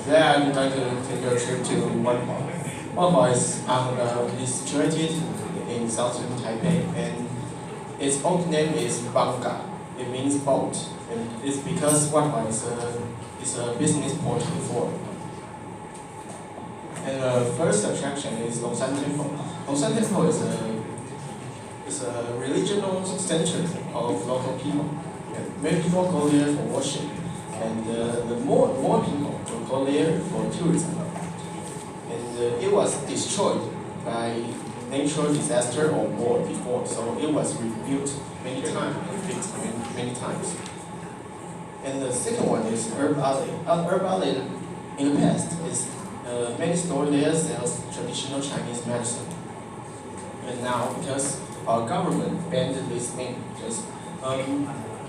Today I'd like to take your trip to Wanhua. Wanhua is situated in southern Taipei, and its old name is Bangga. It means boat, and it's because Wanhua is a business port before. And the first attraction is Longshan Temple. Longshan Temple is a religional center of local people. And many people go there for worship, and the more people will go there for tourism. And it was destroyed by natural disaster or war before, so it was rebuilt many times and fixed many times. And the second one is Herb Alley. Herb Alley in the past is many stores there sells traditional Chinese medicine. And now, because our government banned this thing, because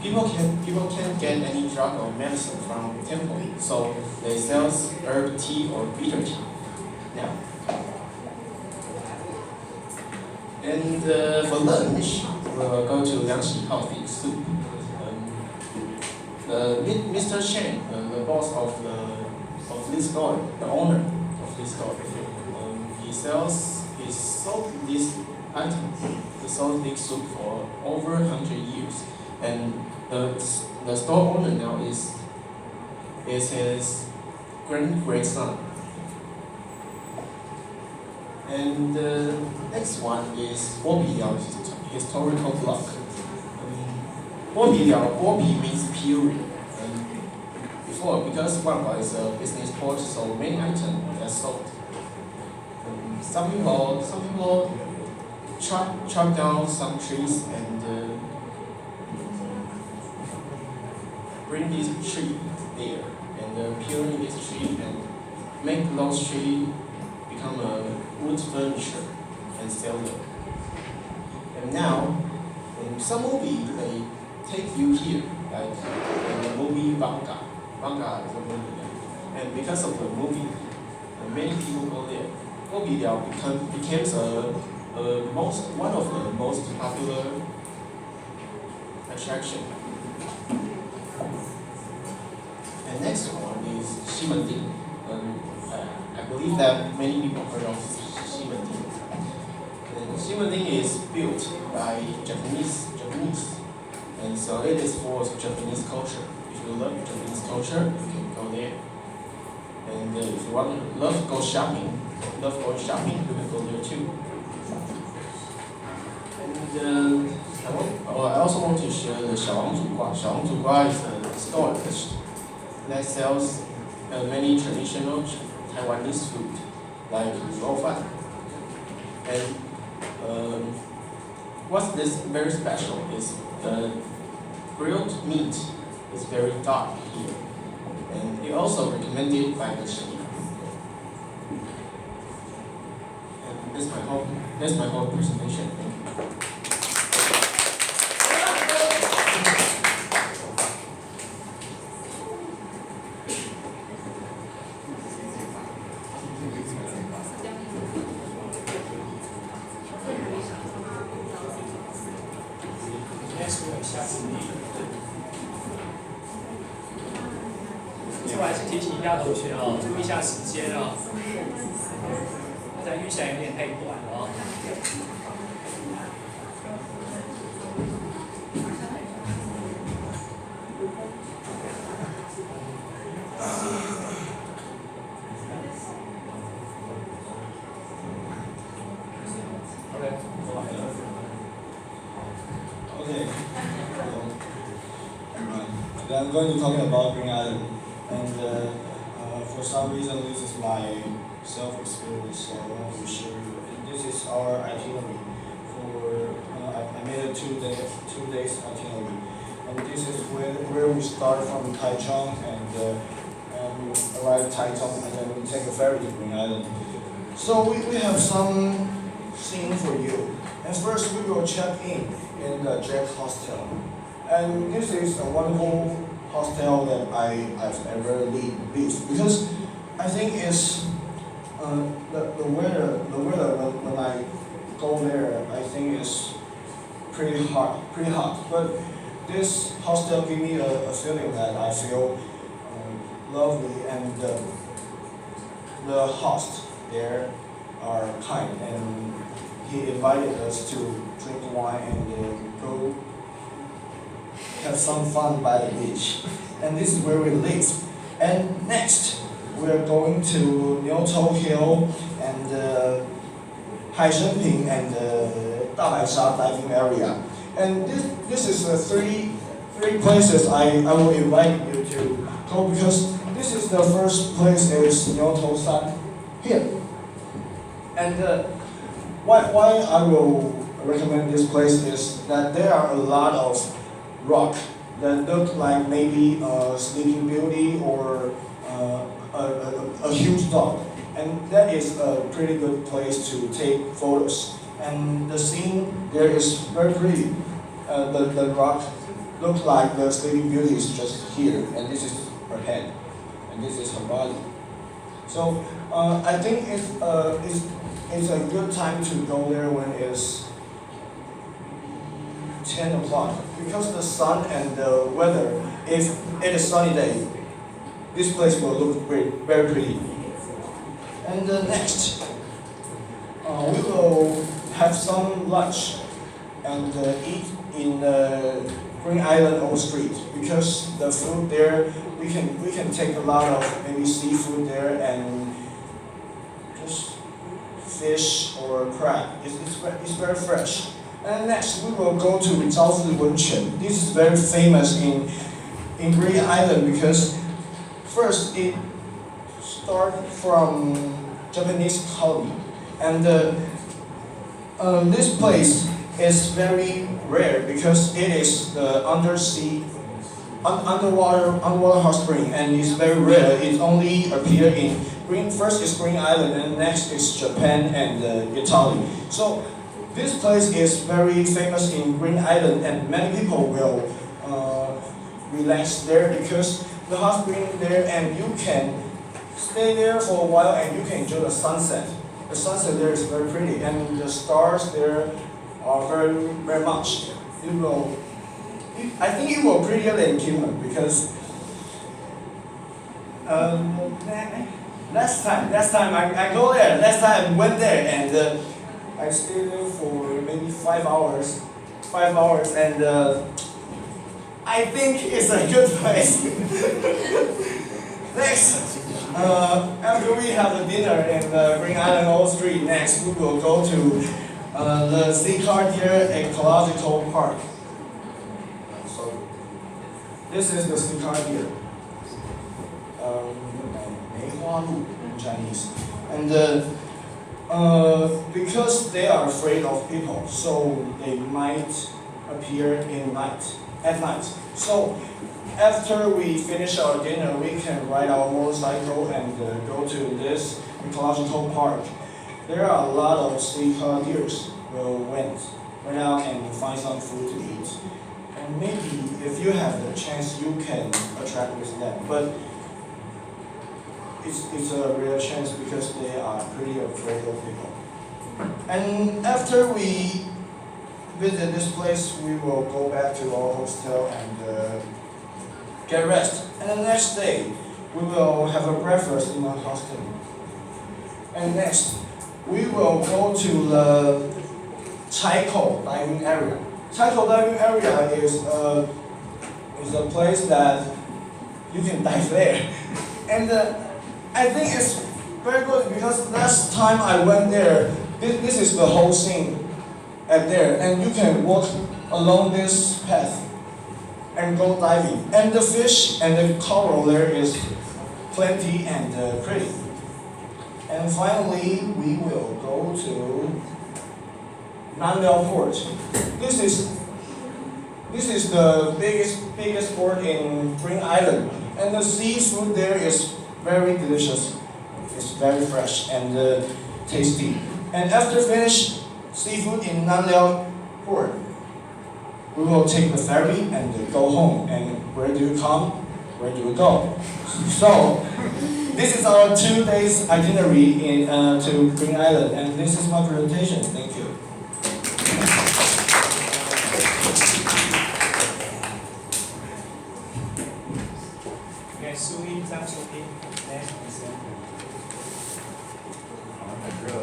people can't get any drug or medicine from temple, so they sell herb tea or bitter tea now. And for lunch, we'll go to Liangxi Healthy Soup. Mr. Chen, the boss of this store, the owner of this store, he sold this item, he sold this soup for over 100 years, and the store owner now is his grandson. And the next one is Guobiliao historical block. Guobi means period. And before, because Wanhua is a business port, so many items are sold. Some people chop down some trees and bring this tree there and peel in this tree and make those trees become a wood furniture and sell them. And now, in some movie, they take you here, like in the movie Bangga. Bangga is a movie, and because of the movie, many people go there. Guobiliao became one of the most popular attraction. And next one is Ximending. I believe that many people heard of Ximending. And Ximending is built by Japanese, and so it is for Japanese culture. If you love Japanese culture, you can go there. And if you love going shopping, you can go there too. And I also want to share the Xiaowangzhu Gua is a store that sells many traditional Taiwanese food, like fan. And what's this very special is the grilled meat is very dark here, and it also recommended by the chef. And that's my whole presentation. Thank you.另外是提醒一下同学哦，注意一下时间哦，再预想有点太短了哦。Okay. Everyone. Today I'm going to talk about Green Island, and for some reason this is my self-experience, so I want to share you. And this is our itinerary for. I made a two days itinerary, and this is where we start from Taichung and we arrive at Taichung, and then we take a ferry to Green Island. So we have some scene for you. And first we will check in the Jack Hostel. And this is a wonderful hostel that I've ever lived because I think it's the weather when I go there, I think it's pretty hot. But this hostel give me a feeling that I feel lovely, and the host there are kind, and he invited us to drink wine and go have some fun by the beach. And this is where we live. And next, we're going to Niutou Hill and Hai Shenping and Dabaisha diving area. And this is three places I will invite you to go, because this is the first place is Niutou San here. And why I will recommend this place is that there are a lot of rock that look like maybe a sleeping beauty or a huge dog. And that is a pretty good place to take photos. And the scene there is very pretty. The rock looks like the sleeping beauty is just here, and this is her head, and this is her body. So I think it's a good time to go there when it's 10 o'clock, because the sun and the weather, if it is sunny day, this place will look very pretty. And next, we will have some lunch and eat in Green Island Old Street, because the food there, we can take a lot of maybe seafood there and just fish or crab. It's very fresh. And next, we will go to Zhaozi Wenquan. This is very famous in Green Island because first it started from Japanese colony, and this place is very rare because it is the underwater hot spring, and it's very rare. It only appears in first is Green Island, and next is Japan and Italy. So this place is very famous in Green Island, and many people will relax there because the hot spring there, and you can stay there for a while and you can enjoy the sunset. The sunset there is very pretty, and the stars there are very much. I think it will prettier than Kinmen because last time I go there. Last time I went there and I stayed there for maybe 5 hours. 5 hours, and I think it's a good place. Next, after we have the dinner in Green Island Old Street, next we will go to the Sea-Car Deer Ecological Park. So this is the Sea-Car Deer, Meihualu in Chinese, and because they are afraid of people, so they might appear at night. So after we finish our dinner, we can ride our motorcycle and go to this ecological park. There are a lot of sea-car deers will went out and find some food to eat. And maybe if you have the chance, you can attract with them. But it's a real chance because they are pretty afraid of people. And after we visit this place, we will go back to our hostel and get rest. And the next day, we will have a breakfast in our hostel. And next, we will go to the Chaikou diving area. Chaikou diving area is a place that you can dive there. And I think it's very good because last time I went there, this is the whole scene at there, and you can walk along this path and go diving. And the fish and the coral there is plenty and pretty. And finally, we will go to Nanliao Port. This is the biggest port in Green Island, and the seafood there is very delicious. It's very fresh and tasty. And after finish seafood in Nanliao Port, we will take the ferry and go home. And where do you come? Where do we go? So this is our 2 days itinerary to Green Island, and this is my presentation. Thank you. Okay, 苏一张书评，来， Hello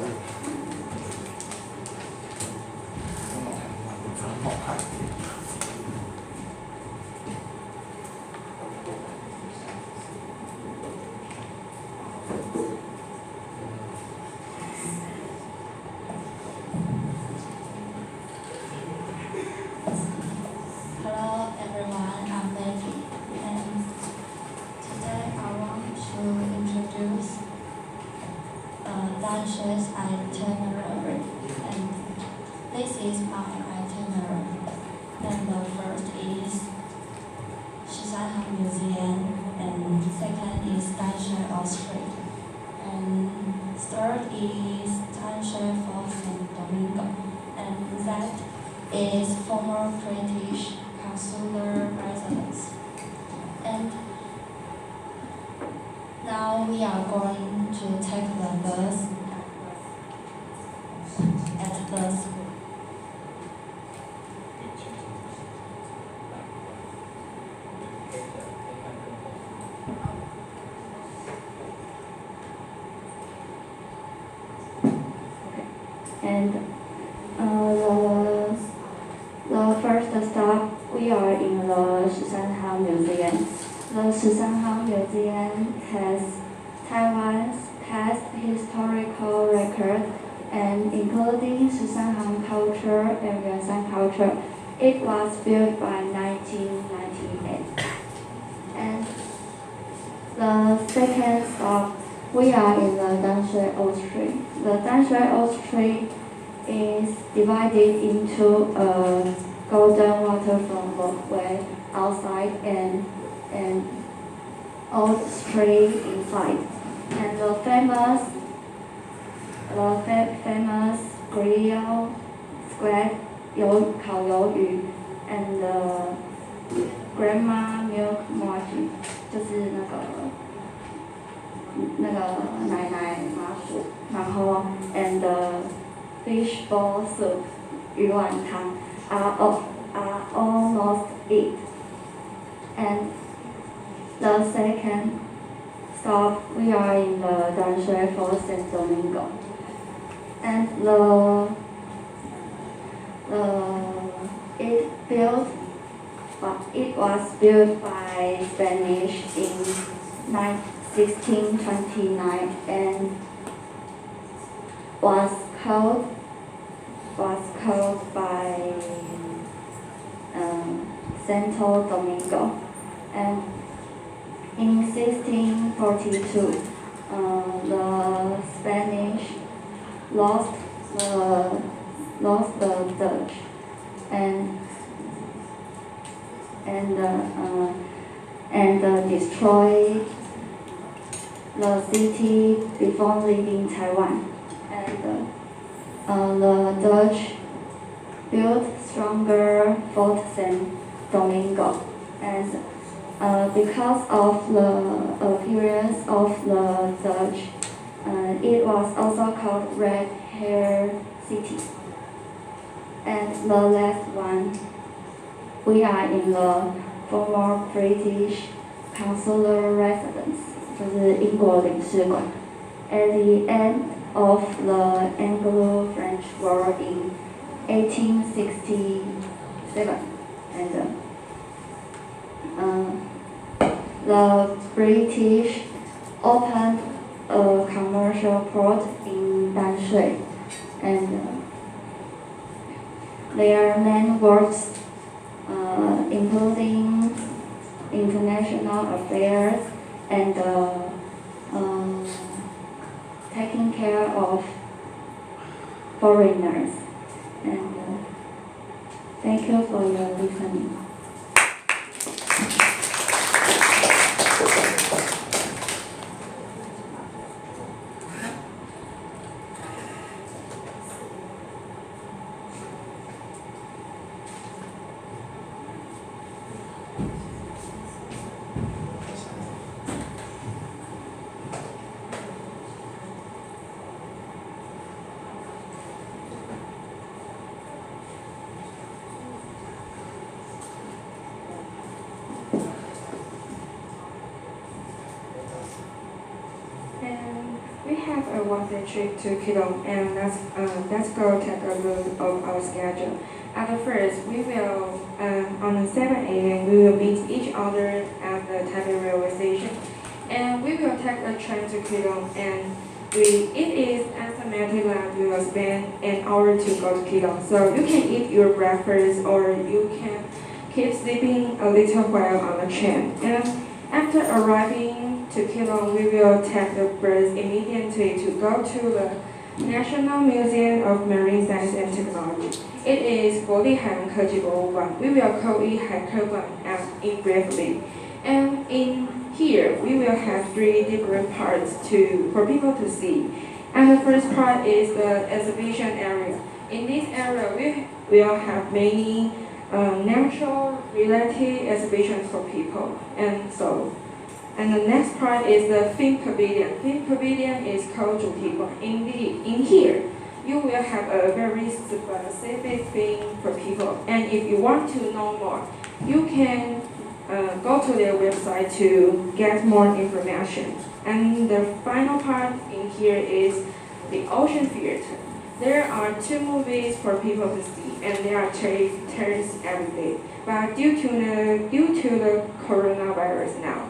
everyone, I'm Becky, and today I want to introduce Danshu's itinerary, and this is my itinerary. And the first is Shishanhang Museum, and second is Danshui Street, and third is Danshui Fort St. Domingo, and that is former British consular residence. And now we are going to take the bus at the school. And the first stop, we are in the Shishanhang Museum. The Shishanhang Museum has Taiwan's past historical record, and including Shishanhang culture and Yuanshan culture. It was built by 1998. And the second stop, we are in the Danshui Old Street. The Danshui Old Street is divided into a golden waterfront walkway outside and old street inside. And the famous grill square 烤鱿鱼 and the grandma milk muffin 就是那个奶奶麻薯，然后 and the fish ball soup 鱼丸汤 are almost it. And the second stop, we are in the Danshui Fort St. Domingo. And it was built by Spanish in 1629 and was called by Santo Domingo. And in 1642, the Spanish lost the Dutch and destroyed the city before leaving Taiwan. And the Dutch built stronger Fort St. Domingo, and because of the appearance of the Dutch, it was also called Red Hair City. And the last one, we are in the former British consular residence, 就是英国领事馆. At the end of the Anglo-French War in 1867, and the British opened a commercial port in Danshui, and their main works including international affairs and taking care of foreigners. And thank you for your listening. have a one-day trip to Keelung, and let's go take a look of our schedule. At first, we will on the 7 a.m. we will meet each other at the Taipei railway station, and we will take a train to Keelung. And it is estimated that we will spend an hour to go to Keelung. So you can eat your breakfast, or you can keep sleeping a little while on the train. And after arriving to Keelung, we will take the bus immediately to go to the National Museum of Marine Science and Technology. It is 国立海洋科技博物馆. We will call it 海科馆in briefly. And in here, we will have 3 different parts for people to see. And the first part is the exhibition area. In this area, we will have many natural related exhibitions for people. And the next part is the film pavilion. Film pavilion is called 主题馆. In here, you will have a very specific thing for people. And if you want to know more, you can go to their website to get more information. And the final part in here is the Ocean Theater. There are 2 movies for people to see, and there are 3 turns every day. But due to the coronavirus now,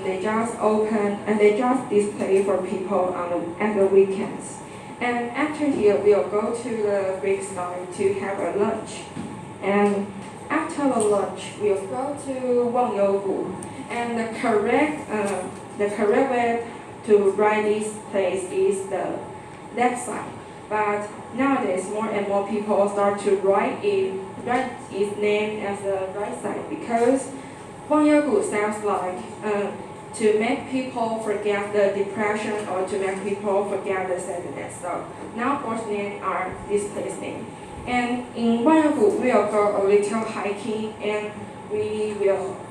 they just open and they just display for people at the weekends. And after here, we'll go to the big sky to have a lunch. And after the lunch, we'll go to Wangyougu. And the correct way to write this place is the left side. But nowadays, more and more people start to write its name as the right side, because Wangyougu sounds like to make people forget the depression or to make people forget the sadness. So now both names are this place name. And in Wangyougu, we will go a little hiking, and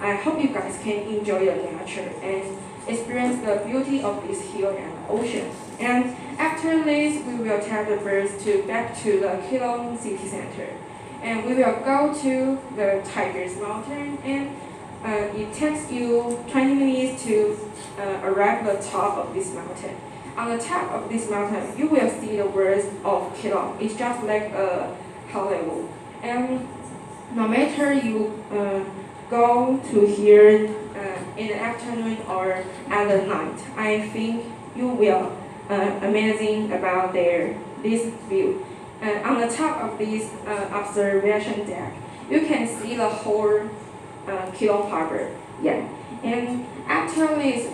I hope you guys can enjoy the nature and experience the beauty of this hill and ocean. And after this, we will take the bus back to the Keelung city center. And we will go to the Tiger's Mountain, and it takes you 20 minutes to arrive at the top of this mountain. On the top of this mountain, you will see the words of Keelung. It's just like a Hollywood. And no matter you go to here in the afternoon or at the night, I think you will amazing about this view. On the top of this observation deck, you can see the whole Keelung Harbor. Yeah. And after this,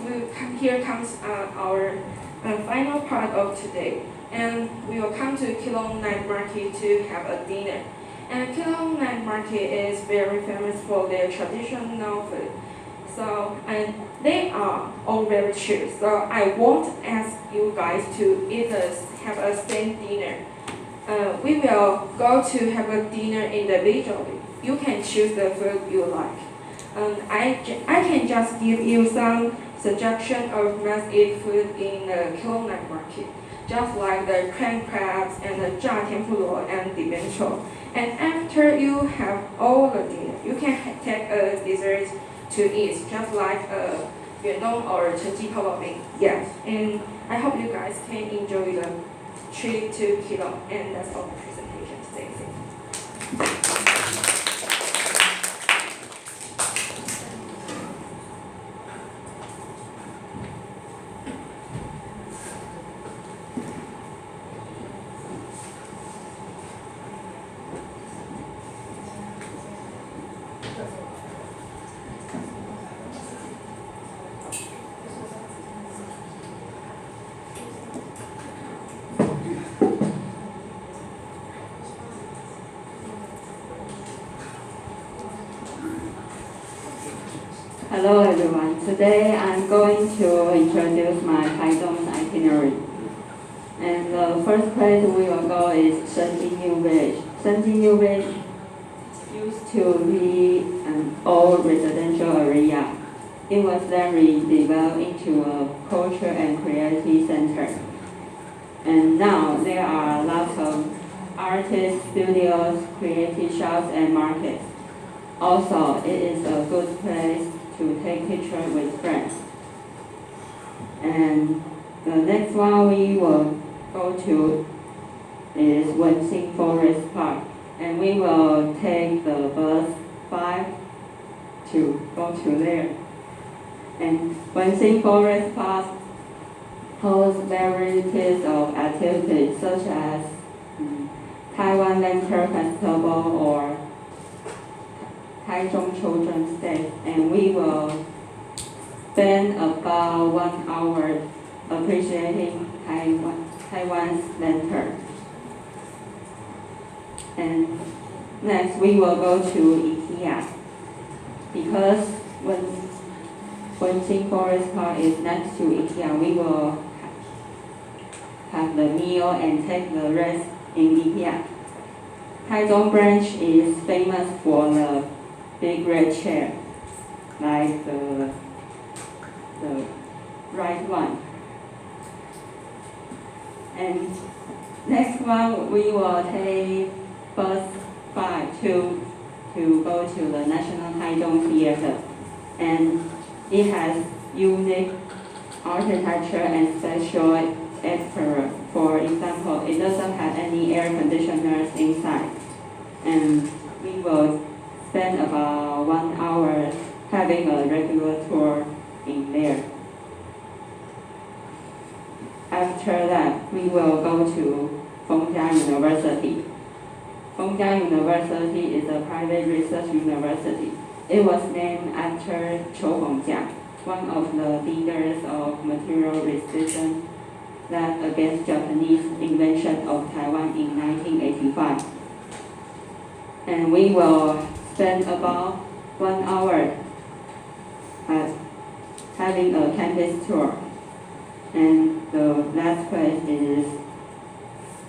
here comes our final part of today. And we will come to Keelung Night Market to have a dinner. And Keelung Night Market is very famous for their traditional food. So, and they are all very cheap. So I won't ask you guys to have a same dinner. We will go to have a dinner individually. You can choose the food you like. I can just give you some suggestion of must-eat food in the Keelung Night Market, just like the crab crabs and the 炸天妇罗 and the bento. And after you have all the dinner, you can take a dessert to eat, just like Yuan or 陈记泡泡冰. Yes, and I hope you guys can enjoy the trip to Keelung. And that's all my presentation today. Hello everyone. Today I'm going to introduce my Taichung itinerary. And the first place we will go is Shenjin New Village. Shenjin New Village used to be an old residential area. It was then redeveloped into a culture and creativity center. And now there are lots of artist studios, creative shops, and markets. Also, it is a good place to take pictures with friends. And The next one we will go to is Wensing Forest Park, and we will take the bus 5 to go to there. And Wensing Forest Park holds varieties of activities such as Taiwan Lantern Festival or Taichung Children's Day, and we will spend about 1 hour appreciating Taiwan's lantern. And next we will go to IKEA, because when Wensing Forest Park is next to IKEA, we will have the meal and take the rest in IKEA. Taichung branch is famous for the big red chair, like the right one. And next one, we will take bus 5 to go to the National Taichung Theater. And it has unique architecture and special extra. For example, it doesn't have any air conditioners inside. And we will spend about 1 hour having a regular tour in there. After that, we will go to Fengjia University. Fengjia University is a private research university. It was named after Qiu Fengjia, one of the leaders of material resistance that against Japanese invasion of Taiwan in 1985. And we will spend about 1 hour having a campus tour. And the last place is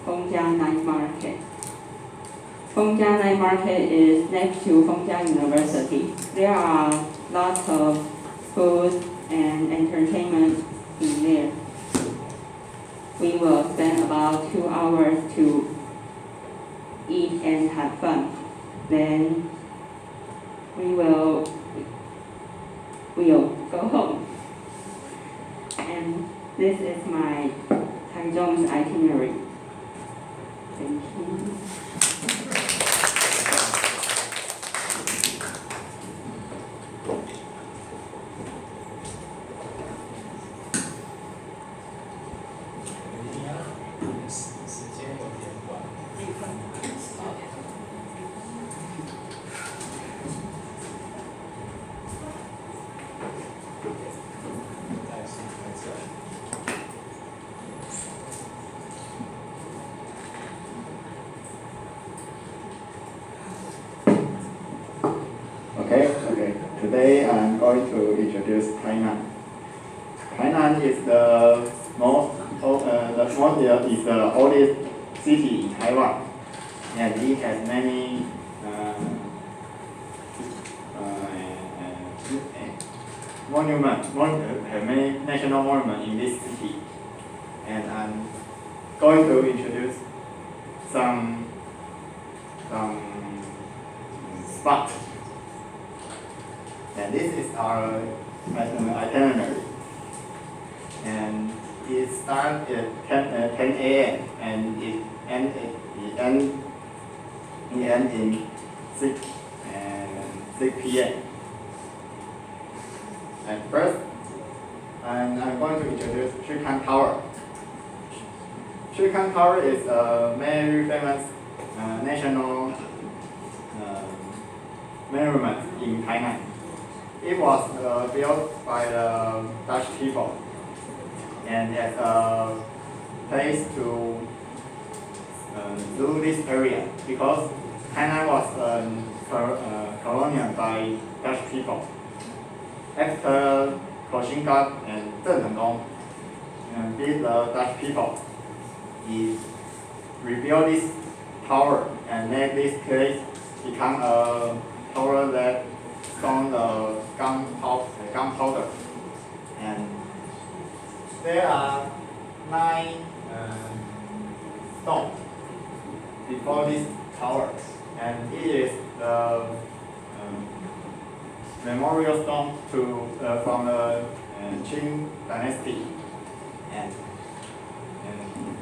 Fengjia Night Market. Fengjia Night Market is next to Fengjia University. There are lots of food and entertainment in there. We will spend about 2 hours to eat and have fun. Then we will go home. And this is my Taichung's itinerary. Thank you. Okay. Today I'm going to introduce Tainan. Tainan is the oldest city in Taiwan, and it has many many national monuments in this city. And I'm going to introduce some spots. And this is our itinerary. And it starts at 10 a.m. and it ends in 6 p.m. And first, I'm going to introduce Chikan Tower. Chikan Tower is a very famous national monument in Tainan. It was built by the Dutch people and as a place to do this area because Tainan was colonial by Dutch people. After Koxinga and Zheng Tengdong beat the Dutch people, he rebuilt this tower and made this place become a tower that stored the gunpowder. And there are 9 stones before this tower, and it is the memorial stone from the Qing dynasty. and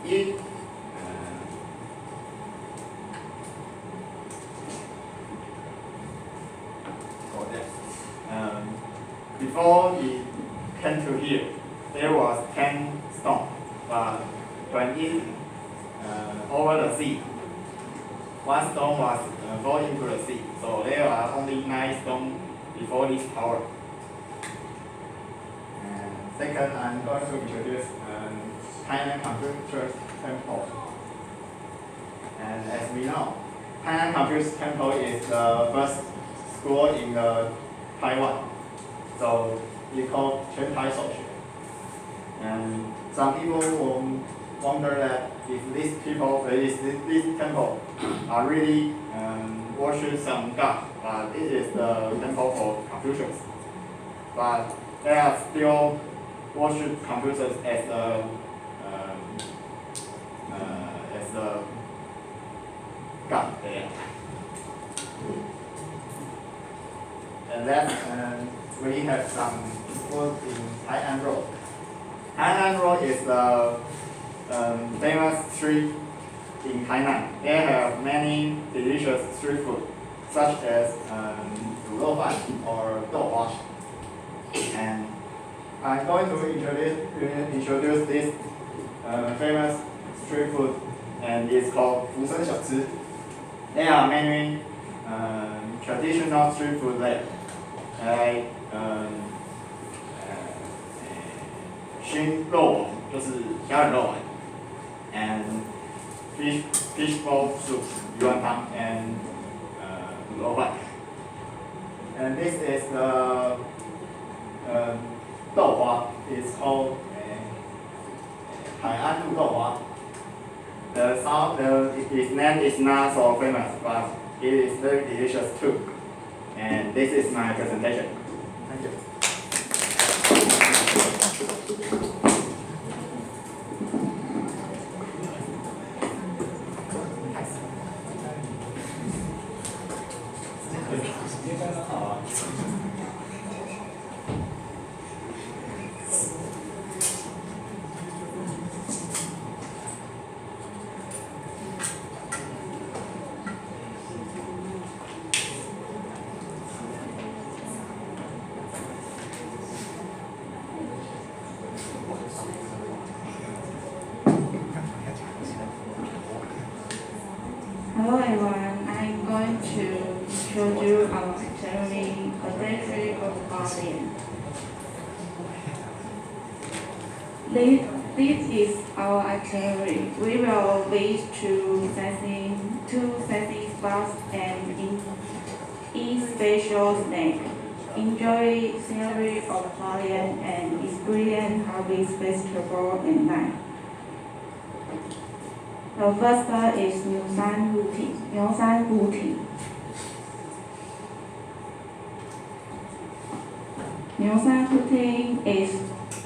it before it came to here, there was 10 stones, but when it over the sea, one stone was fall into the sea, so there are only 9 stones before this tower. And second, I'm going to introduce Tainan Confucius Temple. And as we know, Tainan Confucius Temple is the first school in Taiwan. So we call 全台首学. And some people will wonder that if these people, this temple, are really worship some god, but it is the temple for Confucius. But they are still worship Confucius as the god there. And then we have some food in Tainan Road. Tainan Road is the famous street in Tainan. They have many delicious street food, such as 卤肉饭 or 豆花. And I'm going to introduce this famous street food, and it's called 福生小吃. There are many traditional street food there, like 熏肉丸，就是虾仁肉丸 ，and fishball soup 鱼丸汤 and 卤肉饭。And this is the 豆花. It's called 海岸路豆花. Its name is not so famous, but it is very delicious too. And this is my presentation. Thank you. Hello everyone, I'm going to show you our itinerary, a diary of Guardian. This is our itinerary. We will visit two sightseeing spots and eat special snack. Enjoy scenery of Guardian and experience harvest festival at night. The first spot is 牛山湖亭. 牛山湖亭. 牛山湖亭 is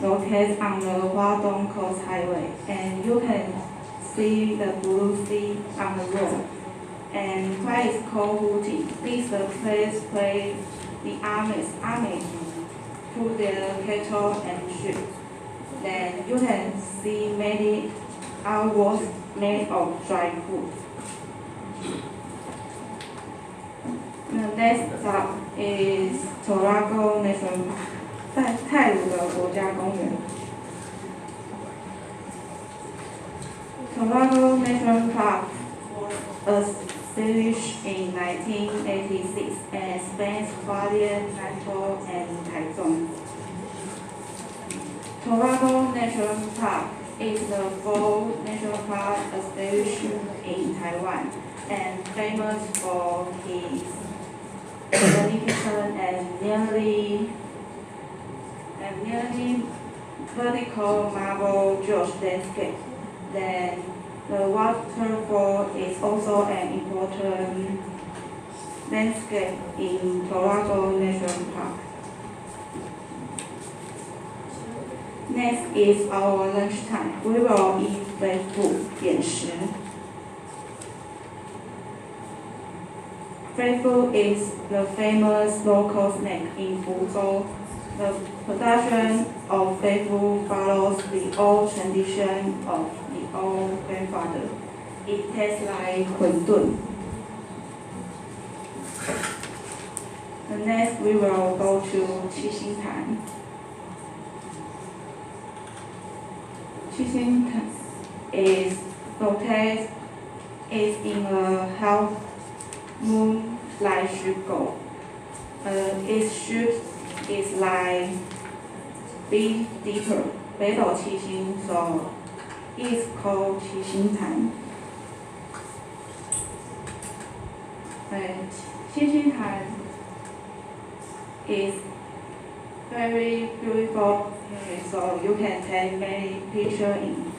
located on the Huadong Coast Highway, and you can see the blue sea on the road. And why is called Huting? This is the place where the army put their cattle and sheep. Then you can see many outworks made of dry food. The next stop is Torago National Park. 在泰鲁的国家公园。Torago National Park was established in 1986 and spans Hualien, Nantou, and Taichung. Torago National Park is the fourth national park established in Taiwan and famous for its magnificent and nearly vertical marble gorge landscape. Then the waterfall is also an important landscape in Torago National Park. Next is our lunchtime. We will eat fried food, 点食. Fried food is the famous local snack in Fuzhou. The production of faithful follows the old tradition of the old grandfather. It tastes like 馄饨. The next we will go to 七星潭. 七星潭 is located in a half moon like circle. Its shape is like big deeper. 北斗七星 so it's called 七星潭. 七星潭 is very beautiful so you can take many pictures in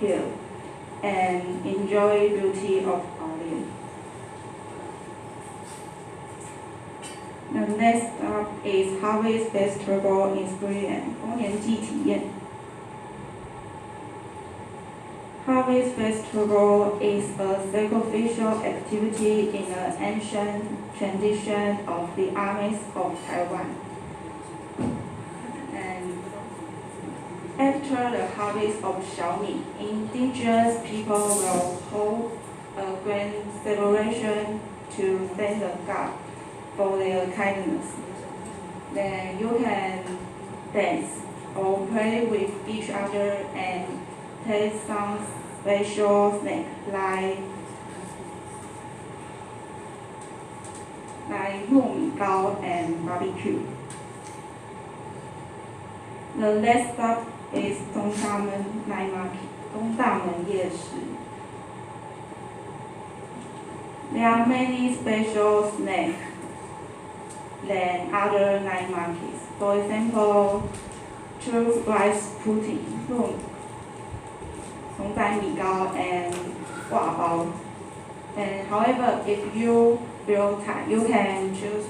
here and enjoy beauty of Bali. The next up is Harvest Festival experience. 丰年祭体验. Harvest Festival is a sacrificial activity in the ancient tradition of the armies of Taiwan. And after the harvest of Xiaomi, indigenous people will hold a grand celebration to thank the God for their kindness. Then you can dance or play with each other and taste some special snacks like 糯米糕 and barbecue. The next stop is 东大门 night market. 东大门夜市. There are many special snacks than other night markets. For example, truth rice pudding, 熊仔米糕 and 挂包. And however, if you feel tired, you can choose